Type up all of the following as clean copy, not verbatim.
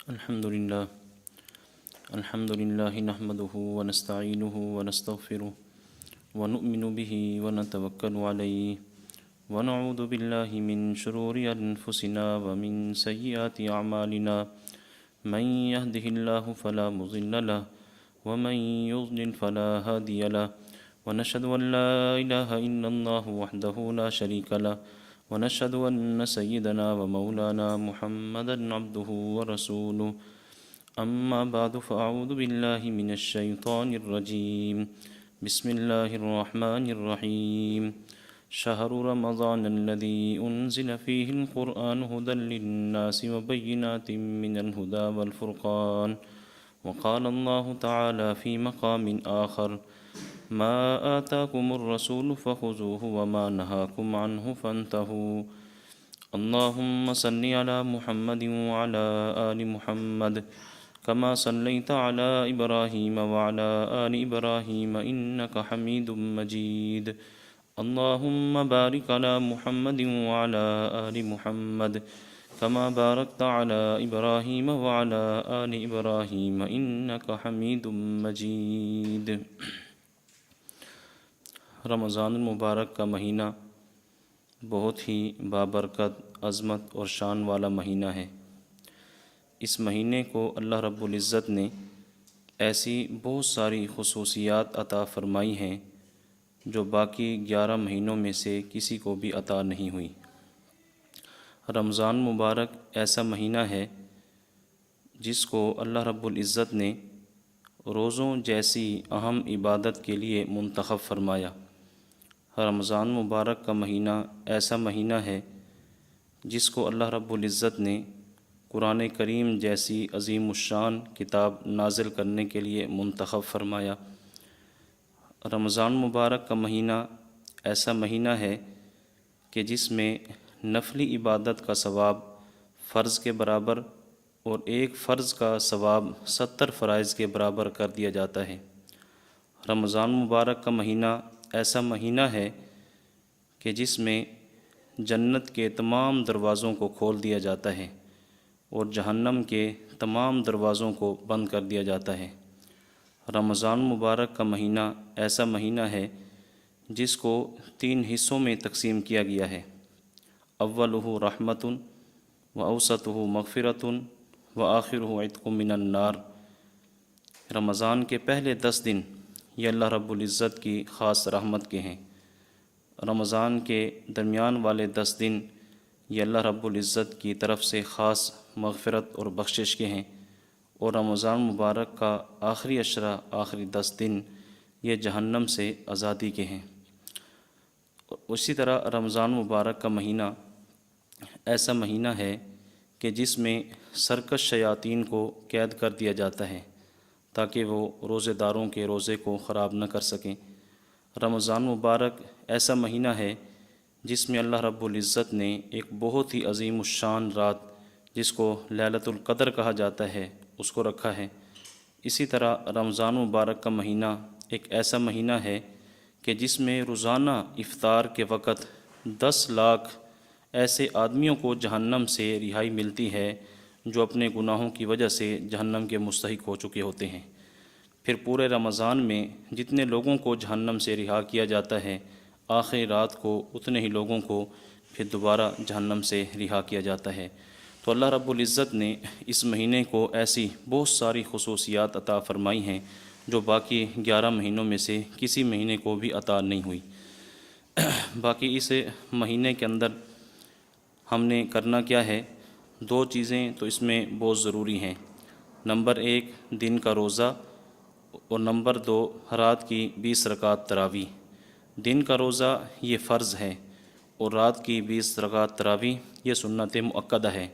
الحمد لله الحمد لله نحمده ونستعينه ونستغفره ونؤمن به ونتوكل عليه ونعوذ بالله من شرور أنفسنا ومن سيئات أعمالنا من يهده الله فلا مضل له ومن يضلل فلا هادي له ونشهد أن لا إله إلا الله وحده لا شريك له ونشهد أن سيدنا ومولانا محمدا عبده ورسوله أما بعد فأعوذ بالله من الشيطان الرجيم بسم الله الرحمن الرحيم شهر رمضان الذي أنزل فيه القرآن هدى للناس وبينات من الهدى والفرقان وقال الله تعالى في مقام آخر ما آتاكم الرسول فخذوه وما نهاكم عنه فانتهوا اللهم صل على محمد وعلى آل محمد كما صليت على إبراهيم وعلى آل إبراهيم إنك حميد مجيد اللهم بارك على محمد وعلى آل محمد كما باركت على إبراهيم وعلى آل إبراهيم إنك حميد مجيد۔ رمضان المبارک کا مہینہ بہت ہی بابرکت، عظمت اور شان والا مہینہ ہے۔ اس مہینے کو اللہ رب العزت نے ایسی بہت ساری خصوصیات عطا فرمائی ہیں جو باقی 11 مہینوں میں سے کسی کو بھی عطا نہیں ہوئی۔ رمضان مبارک ایسا مہینہ ہے جس کو اللہ رب العزت نے روزوں جیسی اہم عبادت کے لیے منتخب فرمایا۔ رمضان مبارک کا مہینہ ایسا مہینہ ہے جس کو اللہ رب العزت نے قرآن کریم جیسی عظیم الشان کتاب نازل کرنے کے لیے منتخب فرمایا۔ رمضان مبارک کا مہینہ ایسا مہینہ ہے کہ جس میں نفلی عبادت کا ثواب فرض کے برابر اور ایک فرض کا ثواب 70 فرائض کے برابر کر دیا جاتا ہے۔ رمضان مبارک کا مہینہ ایسا مہینہ ہے کہ جس میں جنت کے تمام دروازوں کو کھول دیا جاتا ہے اور جہنم کے تمام دروازوں کو بند کر دیا جاتا ہے۔ رمضان مبارک کا مہینہ ایسا مہینہ ہے جس کو 3 حصوں میں تقسیم کیا گیا ہے۔ اولہ رحمت و اوسطہ مغفرت و آخرہ عتق من النار۔ رمضان کے پہلے 10 دن یہ اللہ رب العزت کی خاص رحمت کے ہیں۔ رمضان کے درمیان والے 10 دن یہ اللہ رب العزت کی طرف سے خاص مغفرت اور بخشش کے ہیں، اور رمضان مبارک کا آخری عشرہ، آخری 10 دن یہ جہنم سے آزادی کے ہیں۔ اسی طرح رمضان مبارک کا مہینہ ایسا مہینہ ہے کہ جس میں سرکش شیاطین کو قید کر دیا جاتا ہے تاکہ وہ روزے داروں کے روزے کو خراب نہ کر سکیں۔ رمضان مبارک ایسا مہینہ ہے جس میں اللہ رب العزت نے ایک بہت ہی عظیم الشان رات جس کو لیلۃ القدر کہا جاتا ہے اس کو رکھا ہے۔ اسی طرح رمضان مبارک کا مہینہ ایک ایسا مہینہ ہے کہ جس میں روزانہ افطار کے وقت 10 لاکھ ایسے آدمیوں کو جہنم سے رہائی ملتی ہے جو اپنے گناہوں کی وجہ سے جہنم کے مستحق ہو چکے ہوتے ہیں۔ پھر پورے رمضان میں جتنے لوگوں کو جہنم سے رہا کیا جاتا ہے، آخری رات کو اتنے ہی لوگوں کو پھر دوبارہ جہنم سے رہا کیا جاتا ہے۔ تو اللہ رب العزت نے اس مہینے کو ایسی بہت ساری خصوصیات عطا فرمائی ہیں جو باقی 11 مہینوں میں سے کسی مہینے کو بھی عطا نہیں ہوئی۔ باقی اس مہینے کے اندر ہم نے کرنا کیا ہے؟ 2 چیزیں تو اس میں بہت ضروری ہیں۔ نمبر 1 دن کا روزہ، اور نمبر 2 رات کی 20 رکعت تراویح۔ دن کا روزہ یہ فرض ہے اور رات کی 20 رکعت تراویح یہ سنت مؤکدہ ہے۔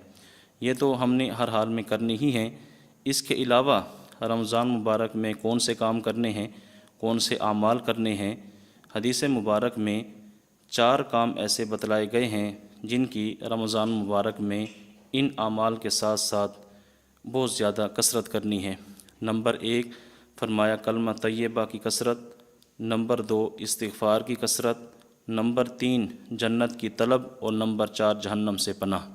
یہ تو ہم نے ہر حال میں کرنی ہی ہیں۔ اس کے علاوہ رمضان مبارک میں کون سے کام کرنے ہیں، کون سے اعمال کرنے ہیں؟ حدیث مبارک میں 4 کام ایسے بتلائے گئے ہیں جن کی رمضان مبارک میں ان اعمال کے ساتھ ساتھ بہت زیادہ کثرت کرنی ہے۔ نمبر 1 فرمایا کلمہ طیبہ کی کثرت، نمبر 2 استغفار کی کثرت، نمبر 3 جنت کی طلب، اور نمبر 4 جہنم سے پناہ۔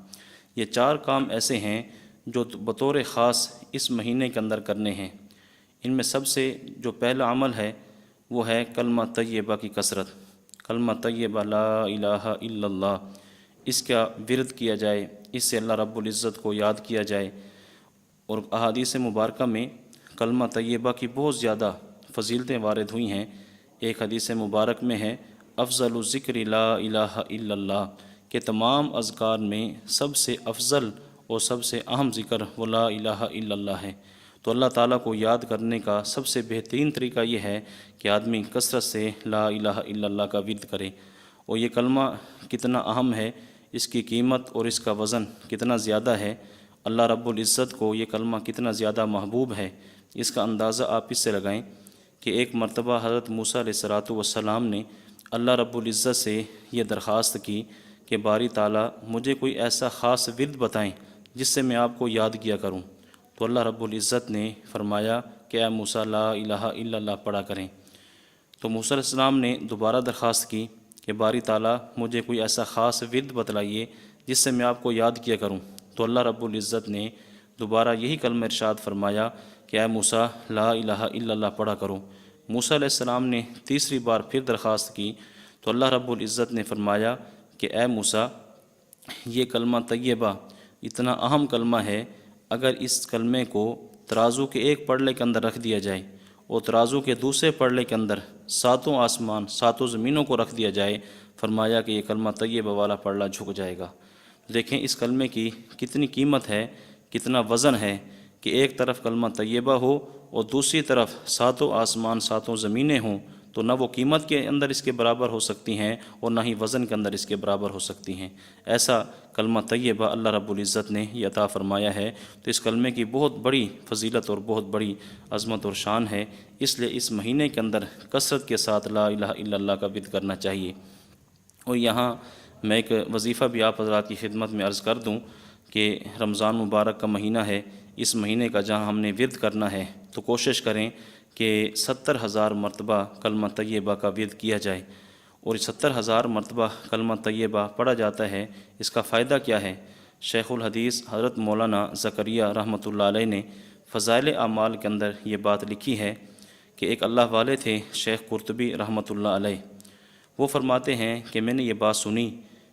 یہ 4 کام ایسے ہیں جو بطور خاص اس مہینے کے اندر کرنے ہیں۔ ان میں سب سے جو پہلا عمل ہے وہ ہے کلمہ طیبہ کی کثرت۔ کلمہ طیبہ لا الہ الا اللہ، اس کا ورد کیا جائے، اس سے اللہ رب العزت کو یاد کیا جائے۔ اور احادیث مبارکہ میں کلمہ طیبہ کی بہت زیادہ فضیلتیں وارد ہوئی ہیں۔ ایک حدیث مبارک میں ہے افضل الذکر لا الہ الا اللہ، کہ تمام اذکار میں سب سے افضل اور سب سے اہم ذکر وہ لا الہ الا اللہ ہے۔ تو اللہ تعالیٰ کو یاد کرنے کا سب سے بہترین طریقہ یہ ہے کہ آدمی کثرت سے لا الہ الا اللہ کا ورد کرے۔ اور یہ کلمہ کتنا اہم ہے، اس کی قیمت اور اس کا وزن کتنا زیادہ ہے، اللہ رب العزت کو یہ کلمہ کتنا زیادہ محبوب ہے، اس کا اندازہ آپ اس سے لگائیں کہ ایک مرتبہ حضرت موسیٰ علیہ السلام نے اللہ رب العزت سے یہ درخواست کی کہ باری تعالیٰ مجھے کوئی ایسا خاص ورد بتائیں جس سے میں آپ کو یاد کیا کروں۔ تو اللہ رب العزت نے فرمایا کہ اے موسیٰ لا الہ الا اللہ پڑھا کریں۔ تو موسیٰ علیہ السلام نے دوبارہ درخواست کی کہ باری تعالیٰ مجھے کوئی ایسا خاص ورد بتلائیے جس سے میں آپ کو یاد کیا کروں۔ تو اللہ رب العزت نے دوبارہ یہی کلمہ ارشاد فرمایا کہ اے موسیٰ لا الہ الا اللہ پڑھا کرو۔ موسیٰ علیہ السلام نے تیسری بار پھر درخواست کی تو اللہ رب العزت نے فرمایا کہ اے موسیٰ یہ کلمہ طیبہ اتنا اہم کلمہ ہے، اگر اس کلمے کو ترازو کے ایک پڑلے کے اندر رکھ دیا جائے اور ترازو کے دوسرے پڑلے کے اندر ساتوں آسمان ساتوں زمینوں کو رکھ دیا جائے، فرمایا کہ یہ کلمہ طیبہ والا پڑلا جھک جائے گا۔ دیکھیں اس کلمے کی کتنی قیمت ہے، کتنا وزن ہے کہ ایک طرف کلمہ طیبہ ہو اور دوسری طرف ساتوں آسمان ساتوں زمینیں ہوں، تو نہ وہ قیمت کے اندر اس کے برابر ہو سکتی ہیں اور نہ ہی وزن کے اندر اس کے برابر ہو سکتی ہیں۔ ایسا کلمہ طیبہ اللہ رب العزت نے یہ عطا فرمایا ہے۔ تو اس کلمے کی بہت بڑی فضیلت اور بہت بڑی عظمت اور شان ہے، اس لیے اس مہینے کے اندر کثرت کے ساتھ لا الہ الا اللہ کا ورد کرنا چاہیے۔ اور یہاں میں ایک وظیفہ بھی آپ حضرات کی خدمت میں عرض کر دوں کہ رمضان مبارک کا مہینہ ہے، اس مہینے کا جہاں ہم نے ورد کرنا ہے تو کوشش کریں کہ 70,000 مرتبہ کلمہ طیبہ کا ورد کیا جائے۔ اور 70,000 مرتبہ کلمہ طیبہ پڑھا جاتا ہے، اس کا فائدہ کیا ہے؟ شیخ الحدیث حضرت مولانا زکریا رحمۃ اللہ علیہ نے فضائل اعمال کے اندر یہ بات لکھی ہے کہ ایک اللہ والے تھے شیخ قرطبی رحمۃ اللہ علیہ، وہ فرماتے ہیں کہ میں نے یہ بات سنی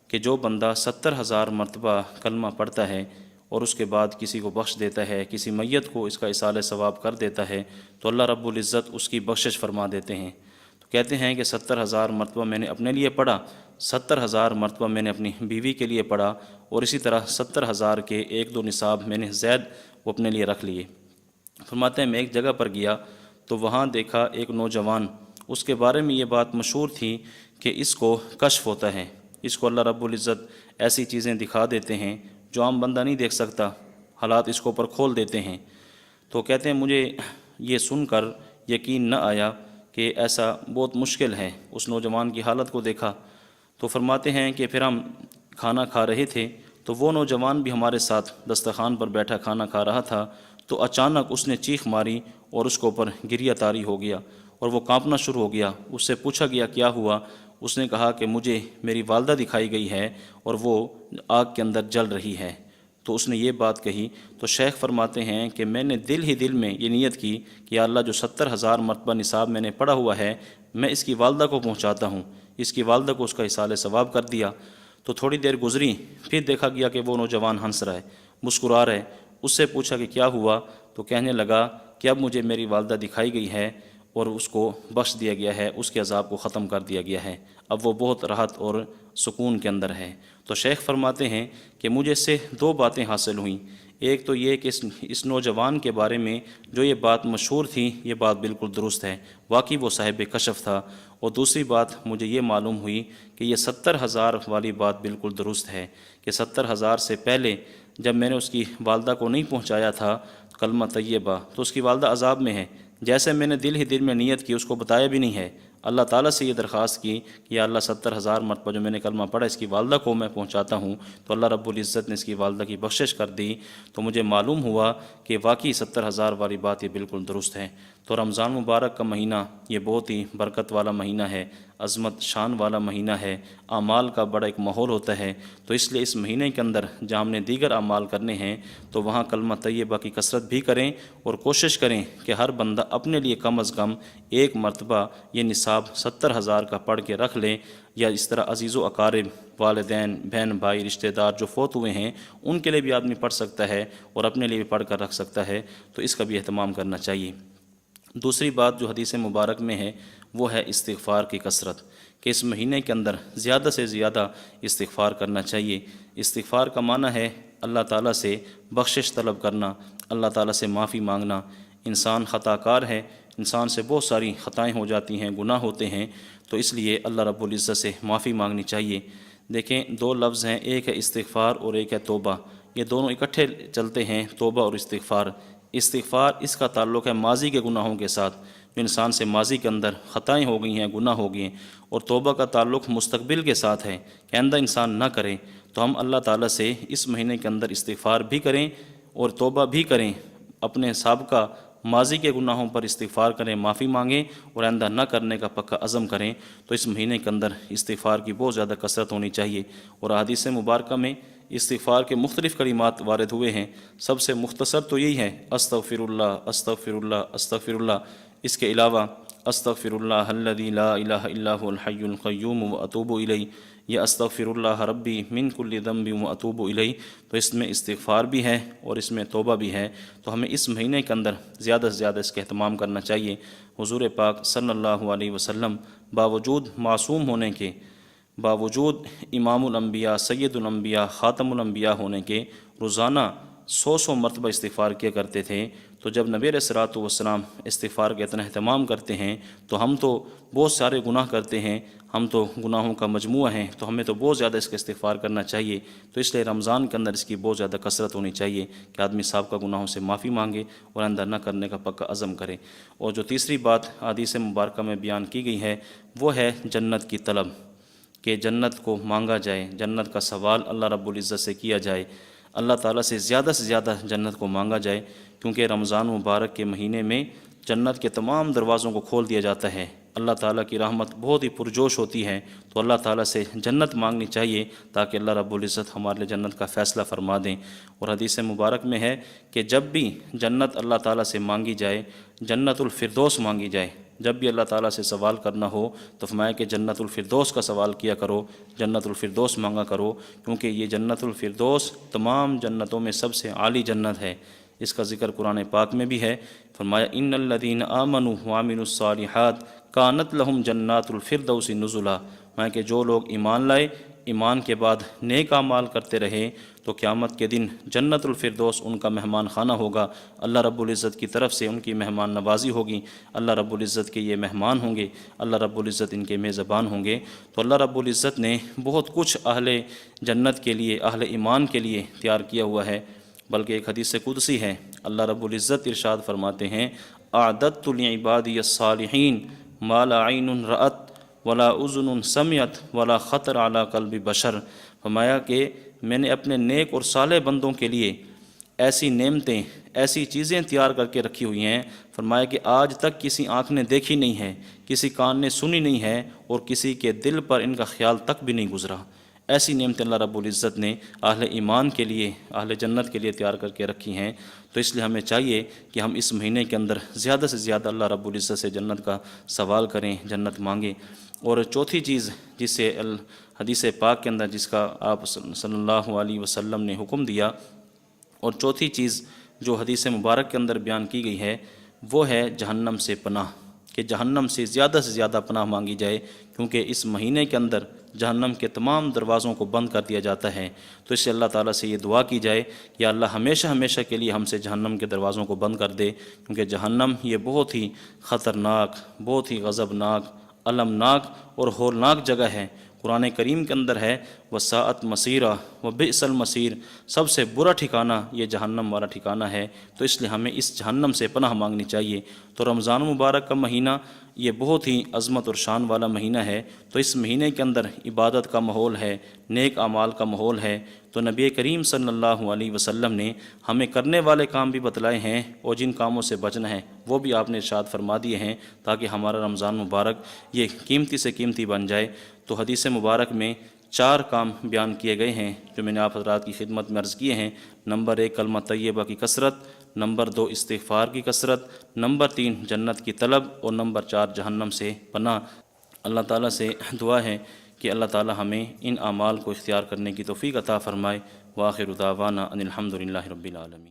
کہ جو بندہ 70,000 مرتبہ کلمہ پڑھتا ہے اور اس کے بعد کسی کو بخش دیتا ہے، کسی میت کو اس کا ایصال ثواب کر دیتا ہے، تو اللہ رب العزت اس کی بخشش فرما دیتے ہیں۔ تو کہتے ہیں کہ 70,000 مرتبہ میں نے اپنے لیے پڑھا، 70,000 مرتبہ میں نے اپنی بیوی کے لیے پڑھا، اور اسی طرح 70,000 کے 1-2 نصاب میں نے زید وہ اپنے لیے رکھ لیے۔ فرماتے ہیں میں ایک جگہ پر گیا تو وہاں دیکھا ایک نوجوان، اس کے بارے میں یہ بات مشہور تھی کہ اس کو کشف ہوتا ہے، اس کو اللہ رب العزت ایسی چیزیں دکھا دیتے ہیں جو عام بندہ نہیں دیکھ سکتا، حالات اس کو اوپر کھول دیتے ہیں۔ تو کہتے ہیں مجھے یہ سن کر یقین نہ آیا کہ ایسا بہت مشکل ہے۔ اس نوجوان کی حالت کو دیکھا تو فرماتے ہیں کہ پھر ہم کھانا کھا رہے تھے تو وہ نوجوان بھی ہمارے ساتھ دسترخوان پر بیٹھا کھانا کھا رہا تھا، تو اچانک اس نے چیخ ماری اور اس کو اوپر گریہ طاری ہو گیا اور وہ کانپنا شروع ہو گیا۔ اس سے پوچھا گیا کیا ہوا؟ اس نے کہا کہ مجھے میری والدہ دکھائی گئی ہے اور وہ آگ کے اندر جل رہی ہے۔ تو اس نے یہ بات کہی تو شیخ فرماتے ہیں کہ میں نے دل ہی دل میں یہ نیت کی کہ یا اللہ جو 70,000 مرتبہ نصاب میں نے پڑھا ہوا ہے میں اس کی والدہ کو پہنچاتا ہوں، اس کی والدہ کو اس کا ایصال ثواب کر دیا۔ تو تھوڑی دیر گزری، پھر دیکھا گیا کہ وہ نوجوان ہنس رہا ہے، مسکرا رہا ہے۔ اس سے پوچھا کہ کیا ہوا؟ تو کہنے لگا کہ اب مجھے میری والدہ دکھائی گئی ہے اور اس کو بخش دیا گیا ہے، اس کے عذاب کو ختم کر دیا گیا ہے، اب وہ بہت راحت اور سکون کے اندر ہے۔ تو شیخ فرماتے ہیں کہ مجھے اس سے 2 باتیں حاصل ہوئیں۔ ایک تو یہ کہ اس نوجوان کے بارے میں جو یہ بات مشہور تھی یہ بات بالکل درست ہے، واقعی وہ صاحب کشف تھا۔ اور دوسری بات مجھے یہ معلوم ہوئی کہ یہ 70,000 والی بات بالکل درست ہے کہ 70,000 سے پہلے جب میں نے اس کی والدہ کو نہیں پہنچایا تھا کلمہ طیبہ تو اس کی والدہ عذاب میں ہے، جیسے میں نے دل ہی دل میں نیت کی، اس کو بتایا بھی نہیں ہے، اللہ تعالیٰ سے یہ درخواست کی کہ یا اللہ 70,000 مرتبہ جو میں نے کلمہ پڑھا اس کی والدہ کو میں پہنچاتا ہوں، تو اللہ رب العزت نے اس کی والدہ کی بخشش کر دی۔ تو مجھے معلوم ہوا کہ واقعی 70,000 والی بات یہ بالکل درست ہے۔ تو رمضان مبارک کا مہینہ یہ بہت ہی برکت والا مہینہ ہے، عظمت شان والا مہینہ ہے، اعمال کا بڑا ایک ماحول ہوتا ہے۔ تو اس لیے اس مہینے کے اندر جہاں ہم نے دیگر اعمال کرنے ہیں تو وہاں کلمہ طیبہ کی کثرت بھی کریں، اور کوشش کریں کہ ہر بندہ اپنے لیے کم از کم ایک مرتبہ یہ نصاب 70,000 کا پڑھ کے رکھ لے، یا اس طرح عزیز و اقارب، والدین، بہن بھائی، رشتہ دار جو فوت ہوئے ہیں ان کے لیے بھی آدمی پڑھ سکتا ہے اور اپنے لیے بھی پڑھ کر رکھ سکتا ہے، تو اس کا بھی اہتمام کرنا چاہیے۔ دوسری بات جو حدیث مبارک میں ہے وہ ہے استغفار کی کثرت، کہ اس مہینے کے اندر زیادہ سے زیادہ استغفار کرنا چاہیے۔ استغفار کا معنی ہے اللہ تعالیٰ سے بخشش طلب کرنا، اللہ تعالیٰ سے معافی مانگنا۔ انسان خطا کار ہے، انسان سے بہت ساری خطائیں ہو جاتی ہیں، گناہ ہوتے ہیں، تو اس لیے اللہ رب العزت سے معافی مانگنی چاہیے۔ دیکھیں دو لفظ ہیں، ایک ہے استغفار اور ایک ہے توبہ، یہ دونوں اکٹھے چلتے ہیں، توبہ اور استغفار۔ استغفار اس کا تعلق ہے ماضی کے گناہوں کے ساتھ، جو انسان سے ماضی کے اندر خطائیں ہو گئی ہیں، گناہ ہو گئے ہیں، اور توبہ کا تعلق مستقبل کے ساتھ ہے کہ آئندہ انسان نہ کرے۔ تو ہم اللہ تعالیٰ سے اس مہینے کے اندر استغفار بھی کریں اور توبہ بھی کریں، اپنے سابقہ ماضی کے گناہوں پر استغفار کریں، معافی مانگیں، اور آئندہ نہ کرنے کا پکا عزم کریں۔ تو اس مہینے کے اندر استغفار کی بہت زیادہ کثرت ہونی چاہیے، اور احادیث مبارکہ میں استغفار کے مختلف کلمات وارد ہوئے ہیں۔ سب سے مختصر تو یہی ہے، استغفر اللہ استغفر اللہ استغفر اللہ۔ اس کے علاوہ استغفر اللہ الذی لا الہ الا هو الحی القیوم واتوب الیہ، یا استغفر اللہ ربی من کل ذنب واتوب الیہ۔ تو اس میں استغفار بھی ہے اور اس میں توبہ بھی ہے، تو ہمیں اس مہینے کے اندر زیادہ سے زیادہ اس کا اہتمام کرنا چاہیے۔ حضور پاک صلی اللہ علیہ وسلم باوجود معصوم ہونے کے، باوجود امام الانبیاء، سید الانبیاء، خاتم الانبیاء ہونے کے، روزانہ 100 مرتبہ استغفار کیا کرتے تھے۔ تو جب نبی علیہ الصلوۃ والسلام استغفار کا اتنا اہتمام کرتے ہیں تو ہم تو بہت سارے گناہ کرتے ہیں، ہم تو گناہوں کا مجموعہ ہیں، تو ہمیں تو بہت زیادہ اس کا استغفار کرنا چاہیے۔ تو اس لیے رمضان کے اندر اس کی بہت زیادہ کثرت ہونی چاہیے کہ آدمی سابقہ گناہوں سے معافی مانگے اور آئندہ نہ کرنے کا پکا عزم کرے۔ اور جو تیسری بات حدیث مبارکہ میں بیان کی گئی ہے وہ ہے جنت کی طلب، کہ جنت کو مانگا جائے، جنت کا سوال اللہ رب العزت سے کیا جائے، اللہ تعالیٰ سے زیادہ جنت کو مانگا جائے، کیونکہ رمضان مبارک کے مہینے میں جنت کے تمام دروازوں کو کھول دیا جاتا ہے۔ اللہ تعالیٰ کی رحمت بہت ہی پرجوش ہوتی ہے، تو اللہ تعالیٰ سے جنت مانگنی چاہیے تاکہ اللہ رب العزت ہمارے لیے جنت کا فیصلہ فرما دیں۔ اور حدیث مبارک میں ہے کہ جب بھی جنت اللہ تعالیٰ سے مانگی جائے، جنت الفردوس مانگی جائے، جب بھی اللہ تعالیٰ سے سوال کرنا ہو تو فرمایا کہ جنت الفردوس کا سوال کیا کرو، جنت الفردوس مانگا کرو، کیونکہ یہ جنت الفردوس تمام جنتوں میں سب سے عالی جنت ہے۔ اس کا ذکر قرآن پاک میں بھی ہے، فرمایا ان الذین آمنوا وعملوا الصالحات کانت لہم جنات الفردوس نزلا، میں کہ جو لوگ ایمان لائے، ایمان کے بعد نیک اعمال کرتے رہے، تو قیامت کے دن جنت الفردوس ان کا مہمان خانہ ہوگا، اللہ رب العزت کی طرف سے ان کی مہمان نوازی ہوگی، اللہ رب العزت کے یہ مہمان ہوں گے، اللہ رب العزت ان کے میزبان ہوں گے۔ تو اللہ رب العزت نے بہت کچھ اہل جنت کے لیے، اہل ایمان کے لیے تیار کیا ہوا ہے، بلکہ ایک حدیث قدسی ہے، اللہ رب العزت ارشاد فرماتے ہیں اعددت لعبادی الصالحین ما لا عین رأت ولا اذن سمعت ولا خطر علی قلب بشر، فرمایا کہ میں نے اپنے نیک اور صالح بندوں کے لیے ایسی نعمتیں، ایسی چیزیں تیار کر کے رکھی ہوئی ہیں، فرمایا کہ آج تک کسی آنکھ نے دیکھی نہیں ہے، کسی کان نے سنی نہیں ہے، اور کسی کے دل پر ان کا خیال تک بھی نہیں گزرا۔ ایسی نعمتیں اللہ رب العزت نے اہل ایمان کے لیے، اہل جنت کے لیے تیار کر کے رکھی ہیں۔ تو اس لیے ہمیں چاہیے کہ ہم اس مہینے کے اندر زیادہ سے زیادہ اللہ رب العزت سے جنت کا سوال کریں، جنت مانگیں۔ اور چوتھی چیز جس سے حدیث پاک کے اندر جس کا آپ صلی اللہ علیہ وسلم نے حکم دیا، اور چوتھی چیز جو حدیث مبارک کے اندر بیان کی گئی ہے وہ ہے جہنم سے پناہ، کہ جہنم سے زیادہ پناہ مانگی جائے، کیونکہ اس مہینے کے اندر جہنم کے تمام دروازوں کو بند کر دیا جاتا ہے۔ تو اس سے اللہ تعالیٰ سے یہ دعا کی جائے کہ اللہ ہمیشہ کے لیے ہم سے جہنم کے دروازوں کو بند کر دے، کیونکہ جہنم یہ بہت ہی خطرناک، بہت ہی غضبناک، المناک اور ہولناک جگہ ہے۔ قرآن کریم کے اندر ہے وساعت مصیرہ و بئس المصیر، سب سے برا ٹھکانہ یہ جہنم والا ٹھکانہ ہے، تو اس لیے ہمیں اس جہنم سے پناہ مانگنی چاہیے۔ تو رمضان المبارک کا مہینہ یہ بہت ہی عظمت اور شان والا مہینہ ہے، تو اس مہینے کے اندر عبادت کا ماحول ہے، نیک اعمال کا ماحول ہے۔ تو نبی کریم صلی اللہ علیہ وسلم نے ہمیں کرنے والے کام بھی بتلائے ہیں اور جن کاموں سے بچنا ہے وہ بھی آپ نے ارشاد فرما دیے ہیں، تاکہ ہمارا رمضان مبارک یہ قیمتی سے قیمتی بن جائے۔ تو حدیث مبارک میں 4 کام بیان کیے گئے ہیں جو میں نے آپ حضرات کی خدمت میں عرض کیے ہیں۔ نمبر 1 کلمہ طیبہ کی کثرت، نمبر 2 استغفار کی کثرت، نمبر 3 جنت کی طلب، اور نمبر 4 جہنم سے پناہ۔ اللہ تعالیٰ سے دعا ہے کہ اللہ تعالیٰ ہمیں ان اعمال کو اختیار کرنے کی توفیق عطا فرمائے۔ وآخر دعوانا ان الحمد للہ رب العالمین۔